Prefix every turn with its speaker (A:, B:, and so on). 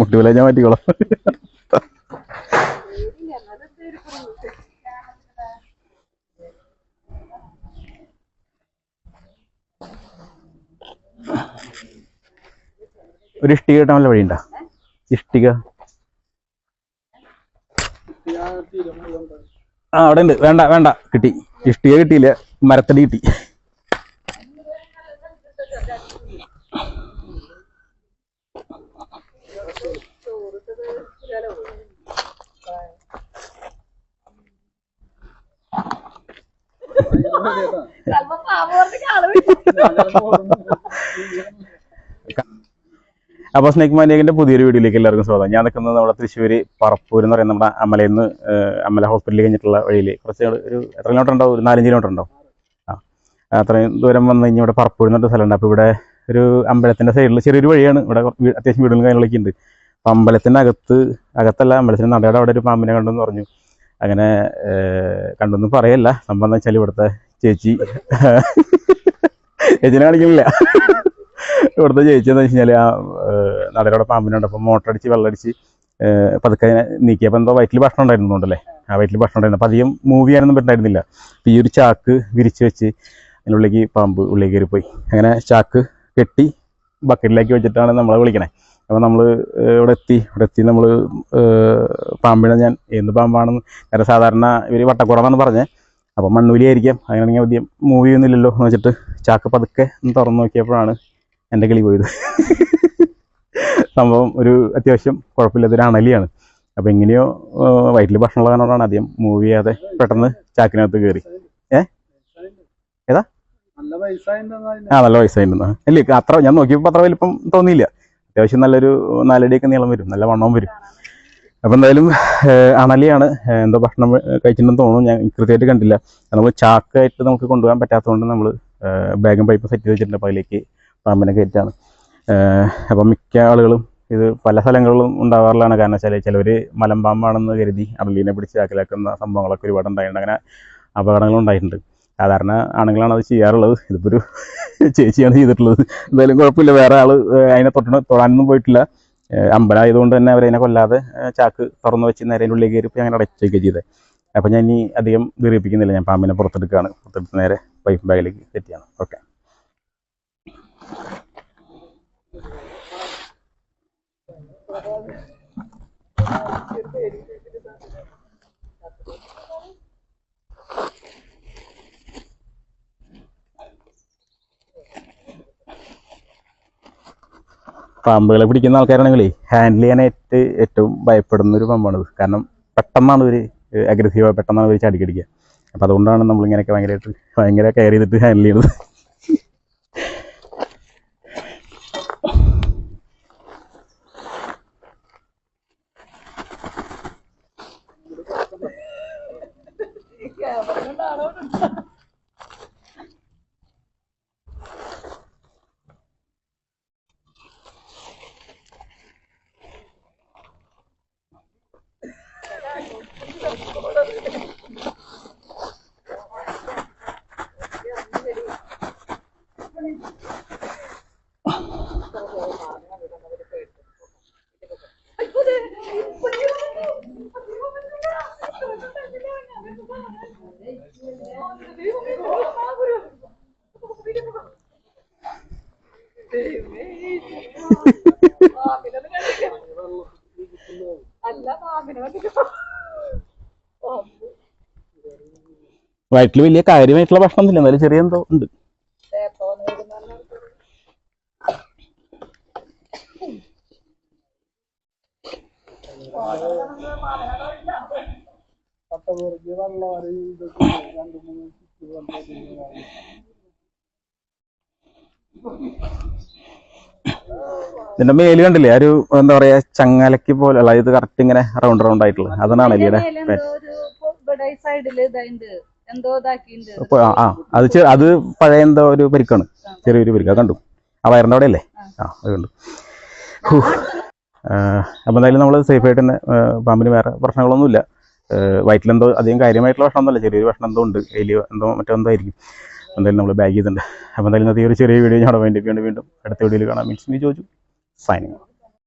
A: മുട്ടുവില ഞാൻ മാറ്റിക്കോളാം. ഒരു ഇഷ്ടിക കിട്ടാൻ വല്ല വഴിയുണ്ടോ? ഇഷ്ടിക അവിടെ ഉണ്ട്. വേണ്ട വേണ്ട, കിട്ടി. ഇഷ്ടിക കിട്ടിയില്ല, മരത്തടി കിട്ടി. അപ്പോൾ സ്നേക്ക് മാനിയക്കിന്റെ പുതിയൊരു വീഡിയോയിലേക്ക് എല്ലാവർക്കും സ്വാഗതം. ഞാൻ നിൽക്കുന്നത് നമ്മുടെ തൃശ്ശൂർ പറപ്പൂർ എന്ന് പറയുന്ന നമ്മുടെ അമലയിൽ നിന്ന് അമല ഹോസ്പിറ്റലിൽ കഴിഞ്ഞിട്ടുള്ള വഴിയിൽ കുറച്ച് ഒരു എത്ര കിലോമീറ്റർ ഉണ്ടാവും? ഒരു 4-5 കിലോമീറ്റർ ഉണ്ടാവും. അത്രയും ദൂരം വന്ന് കഴിഞ്ഞാൽ ഇവിടെ പറപ്പൂർ എന്നൊരു സ്ഥലമുണ്ട്. അപ്പോൾ ഇവിടെ ഒരു അമ്പലത്തിൻ്റെ സൈഡിൽ ചെറിയൊരു വഴിയാണ്. ഇവിടെ അത്യാവശ്യം വീടുകളും കാര്യങ്ങളൊക്കെ ഉണ്ട്. അപ്പോൾ അമ്പലത്തിൻ്റെ അകത്തല്ല, അമ്പലത്തിൻ്റെ നടയുടെ അവിടെ ഒരു പാമ്പിനെ കണ്ടെന്ന് പറഞ്ഞു. അങ്ങനെ കണ്ടെന്ന് പറയല്ല. സംഭവം എന്ന് വെച്ചാൽ ഇവിടുത്തെ ചേച്ചിനെ കാണിക്കുന്നില്ല. ഇവിടുത്തെ ചേച്ചി എന്ന് വെച്ച് കഴിഞ്ഞാൽ ആ നടയുടെ പാമ്പിനുണ്ട്. അപ്പം മോട്ടറടിച്ച് വെള്ളമടിച്ച് പതുക്കെ നീക്കിയപ്പോൾ എന്തോ വയറ്റിൽ ഭക്ഷണം ഉണ്ടായിരുന്നുണ്ടല്ലേ, ആ വയറ്റിൽ ഭക്ഷണം ഉണ്ടായിരുന്നു. അപ്പം അധികം മൂവ് ചെയ്യാനൊന്നും പറ്റായിരുന്നില്ല. അപ്പം ഈ ഒരു ചാക്ക് വിരിച്ച് വെച്ച് അതിനുള്ളിലേക്ക് പാമ്പ് ഉള്ളിലേക്ക് കയറി പോയി. അങ്ങനെ ചാക്ക് കെട്ടി ബക്കറ്റിലേക്ക് വെച്ചിട്ടാണ് നമ്മളെ വിളിക്കണേ. അപ്പോൾ നമ്മൾ ഇവിടെ എത്തി നമ്മൾ പാമ്പിനെ ഞാൻ എന്ത് പാമ്പാണെന്ന് നേരെ സാധാരണ ഇവർ വട്ടക്കുറമെന്നാണ് പറഞ്ഞത്. അപ്പം മണ്ണൂലി ആയിരിക്കാം, അങ്ങനെയാണെങ്കിൽ അധികം മൂവ് ചെയ്യുന്നില്ലല്ലോ എന്ന് വെച്ചിട്ട് ചാക്ക് പതുക്കെ ഒന്ന് തുറന്ന് നോക്കിയപ്പോഴാണ് എൻ്റെ കിളി പോയത്. സംഭവം ഒരു അത്യാവശ്യം കുഴപ്പമില്ലാത്തൊരു അണലിയാണ്. അപ്പോൾ എങ്ങനെയോ വയറ്റിൽ ഭക്ഷണമുള്ള കാരണമാണ് അധികം മൂവ് ചെയ്യാതെ പെട്ടെന്ന് ചാക്കിനകത്ത് കയറി. ഏതാ? നല്ല വയസ്സായിട്ടുണ്ടെന്നാ അല്ലേ? അത്ര ഞാൻ നോക്കിയപ്പോൾ അത്ര വലിപ്പം തോന്നിയില്ല. അത്യാവശ്യം നല്ലൊരു 4 അടിയൊക്കെ നീളം വരും, നല്ല വണ്ണവും വരും. അപ്പോൾ എന്തായാലും അണലിയാണ്. എന്തോ ഭക്ഷണം കഴിച്ചിട്ടുണ്ടെന്ന് തോന്നുന്നു, ഞാൻ കൃത്യമായിട്ട് കണ്ടില്ല. നമ്മൾ ചാക്കായിട്ട് നമുക്ക് കൊണ്ടുപോകാൻ പറ്റാത്തതുകൊണ്ട് നമ്മൾ ബാഗും പൈപ്പും സെറ്റ് ചെയ്ത് വെച്ചിട്ടുണ്ട്. അപ്പോൾ അതിലേക്ക് പാമ്പിനെ കയറ്റാണ്. അപ്പം മിക്ക ആളുകളും ഇത് പല സ്ഥലങ്ങളിലും ഉണ്ടാവാറുള്ളതാണ്. കാരണം വെച്ചാൽ ചിലവർ മലമ്പാമ്പാണെന്ന് കരുതി അണലീനെ പിടിച്ച് ചാക്കിലാക്കുന്ന സംഭവങ്ങളൊക്കെ ഒരുപാട് ഉണ്ടായിട്ടുണ്ട്. അങ്ങനെ അപകടങ്ങളും ഉണ്ടായിട്ടുണ്ട്. സാധാരണ ആണുങ്ങളാണ് അത് ചെയ്യാറുള്ളത്. ഇതിപ്പോൾ ഒരു ചേച്ചിയാണ് ചെയ്തിട്ടുള്ളത്. എന്തായാലും കുഴപ്പമില്ല, വേറെ ആൾ അതിനെ തൊടാനൊന്നും പോയിട്ടില്ല. അമ്പലമായതുകൊണ്ട് തന്നെ അവരതിനെ കൊല്ലാതെ ചാക്ക് തുറന്ന് വെച്ച് നേരെ ഉള്ളിലേക്ക് കയറി അങ്ങനെ അടച്ചൊക്കെ ചെയ്തത്. അപ്പോൾ ഞാൻ ഇനി അധികം ദീർഘിപ്പിക്കുന്നില്ല. ഞാൻ പാമ്പിനെ പുറത്തെടുക്കുകയാണ്. പുറത്തെടുത്ത് നേരെ പൈപ്പ് ബാഗിലേക്ക് സെറ്റ് ചെയ്യണം. ഓക്കെ. പാമ്പുകളെ പിടിക്കുന്ന ആൾക്കാരാണെങ്കിലേ ഹാൻഡിൽ ചെയ്യാനായിട്ട് ഏറ്റവും ഭയപ്പെടുന്ന ഒരു പാമ്പാണിത്. കാരണം പെട്ടെന്നാണ് ഇവർ അഗ്രസീവായി പെട്ടെന്നാണ് ഇവർ ചാടിക്കടിക്കുക. അപ്പോൾ അതുകൊണ്ടാണ് നമ്മളിങ്ങനെയൊക്കെ ഭയങ്കര കെയർ ചെയ്തിട്ട് ഹാൻഡിൽ ചെയ്യുന്നത്. വയറ്റിൽ വലിയ കാര്യമായിട്ടുള്ള ഭക്ഷണമൊന്നുമില്ല, എന്നാലും ചെറിയ എന്തോ ഉണ്ട്. ഇതിന്റെ മേല് കണ്ടില്ലേ, ഒരു എന്താ പറയാ ചങ്ങലക്ക് പോലെ, ഇത് കറക്റ്റ് ഇങ്ങനെ റൗണ്ട് ആയിട്ടുള്ളത്, അതാണ് അണലിയുടെ. അത് പഴയ എന്തോ ഒരു പരിക്കാണ്, ചെറിയൊരു പരിക്ക്. അത് കണ്ടു, ആ വയറിന്റെ അവിടെ അല്ലേ? അത് കണ്ടു. അപ്പൊ എന്തായാലും നമ്മൾ സേഫ് ആയിട്ട് തന്നെ, പാമ്പിന് വേറെ പ്രശ്നങ്ങളൊന്നുമില്ല. വയറ്റിലെന്തോ അധികം കാര്യമായിട്ടുള്ള ഭക്ഷണമൊന്നുമല്ല, ചെറിയൊരു ഭക്ഷണം എന്തോ ഉണ്ട്, എലിയോ എന്തോ മറ്റെന്തോ ആയിരിക്കും. എന്തായാലും നമ്മൾ ബാഗ് ചെയ്തിട്ടുണ്ട്. അപ്പോൾ എന്തായാലും ഇന്നത്തെ ഒരു ചെറിയ വീഡിയോ ഞാൻ വേണ്ടി വീണ്ടും അടുത്ത വീഡിയോയിൽ കാണാം. മീൻസ് ചോദിച്ചു സൈനിങ്.